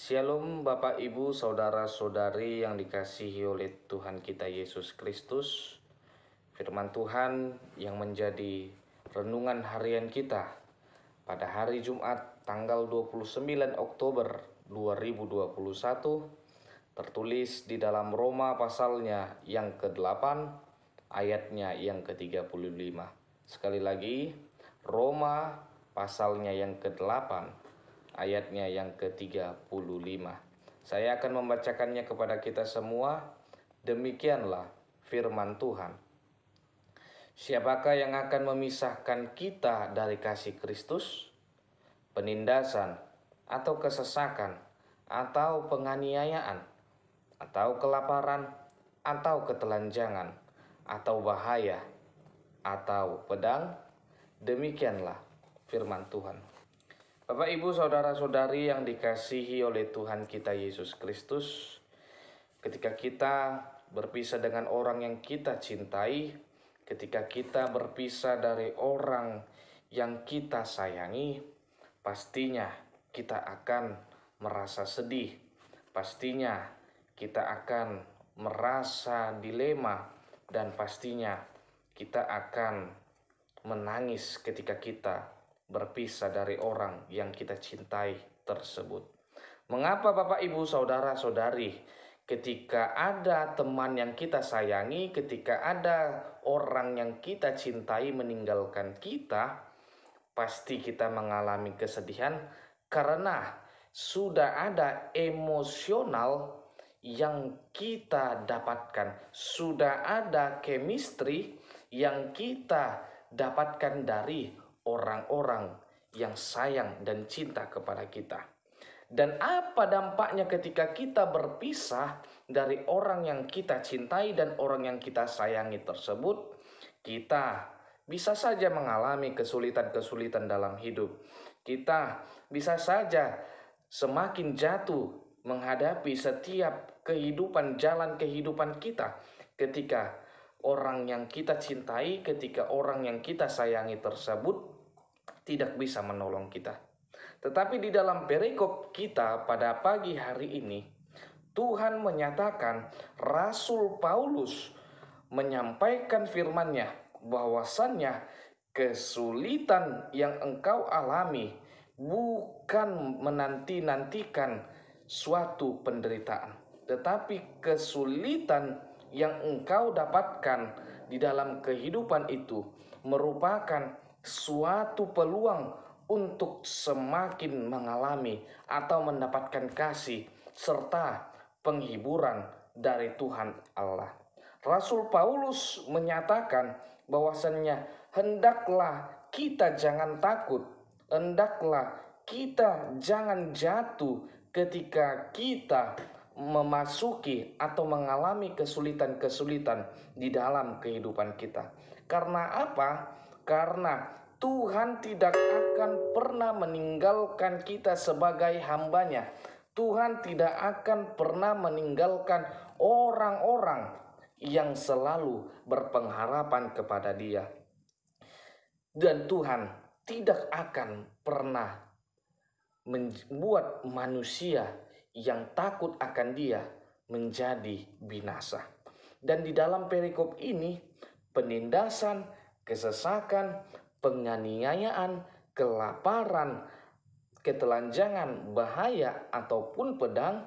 Shalom Bapak Ibu Saudara-saudari yang dikasihi oleh Tuhan kita Yesus Kristus. Firman Tuhan yang menjadi renungan harian kita pada hari Jumat tanggal 29 Oktober 2021 tertulis di dalam Roma pasalnya yang ke-8 ayatnya yang ke-35. Sekali lagi, Roma pasalnya yang ke-8 ayatnya yang ke-35. Saya akan membacakannya kepada kita semua. Demikianlah firman Tuhan. Siapakah yang akan memisahkan kita dari kasih Kristus? Penindasan atau kesesakan atau penganiayaan atau kelaparan atau ketelanjangan atau bahaya atau pedang? Demikianlah firman Tuhan. Bapak, Ibu, Saudara-saudari yang dikasihi oleh Tuhan kita Yesus Kristus, ketika kita berpisah dengan orang yang kita cintai, ketika kita berpisah dari orang yang kita sayangi, pastinya kita akan merasa sedih, pastinya kita akan merasa dilema, dan pastinya kita akan menangis ketika kita berpisah dari orang yang kita cintai tersebut. Mengapa Bapak, Ibu, Saudara-saudari, ketika ada teman yang kita sayangi, ketika ada orang yang kita cintai meninggalkan kita, pasti kita mengalami kesedihan karena sudah ada emosional yang kita dapatkan, sudah ada chemistry yang kita dapatkan dari orang-orang yang sayang dan cinta kepada kita. Dan apa dampaknya ketika kita berpisah dari orang yang kita cintai dan orang yang kita sayangi tersebut? Kita bisa saja mengalami kesulitan-kesulitan dalam hidup. Kita bisa saja semakin jatuh menghadapi setiap jalan kehidupan kita ketika orang yang kita cintai, ketika orang yang kita sayangi tersebut tidak bisa menolong kita. Tetapi di dalam perikop kita pada pagi hari ini, Tuhan menyatakan, Rasul Paulus menyampaikan firman-Nya bahwasannya kesulitan yang engkau alami bukan menanti-nantikan suatu penderitaan, tetapi kesulitan yang engkau dapatkan di dalam kehidupan itu merupakan suatu peluang untuk semakin mengalami atau mendapatkan kasih serta penghiburan dari Tuhan Allah. Rasul Paulus menyatakan bahwasannya hendaklah kita jangan takut, hendaklah kita jangan jatuh ketika kita memasuki atau mengalami kesulitan-kesulitan di dalam kehidupan kita. Karena apa? Karena Tuhan tidak akan pernah meninggalkan kita sebagai hamba-Nya. Tuhan tidak akan pernah meninggalkan orang-orang yang selalu berpengharapan kepada Dia. Dan Tuhan tidak akan pernah membuat manusia yang takut akan Dia menjadi binasa. Dan di dalam perikop ini, penindasan, kesesakan, penganiayaan, kelaparan, ketelanjangan, bahaya ataupun pedang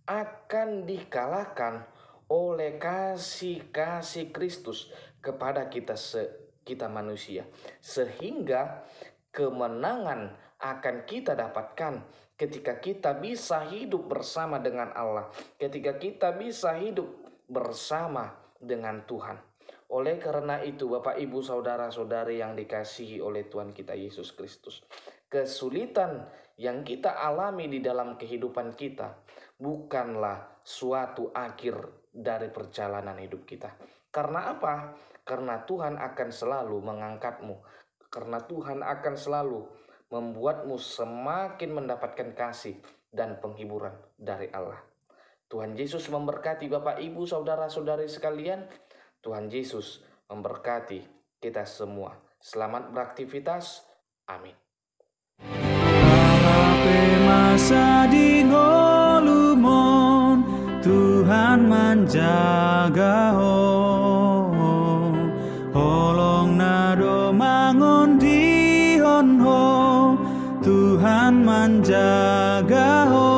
akan dikalahkan oleh kasih Kristus kepada kita manusia, sehingga kemenangan akan kita dapatkan ketika kita bisa hidup bersama dengan Allah, ketika kita bisa hidup bersama dengan Tuhan. Oleh karena itu, Bapak, Ibu, Saudara-saudari yang dikasihi oleh Tuhan kita Yesus Kristus, kesulitan yang kita alami di dalam kehidupan kita bukanlah suatu akhir dari perjalanan hidup kita. Karena apa? Karena Tuhan akan selalu mengangkatmu. Karena Tuhan akan selalu membuatmu semakin mendapatkan kasih dan penghiburan dari Allah. Tuhan Yesus memberkati Bapak, Ibu, Saudara-saudari sekalian. Tuhan Yesus memberkati kita semua. Selamat beraktivitas. Amin. Tuhan menjaga ho. Holong nado mangun di hon ho, Tuhan menjaga ho.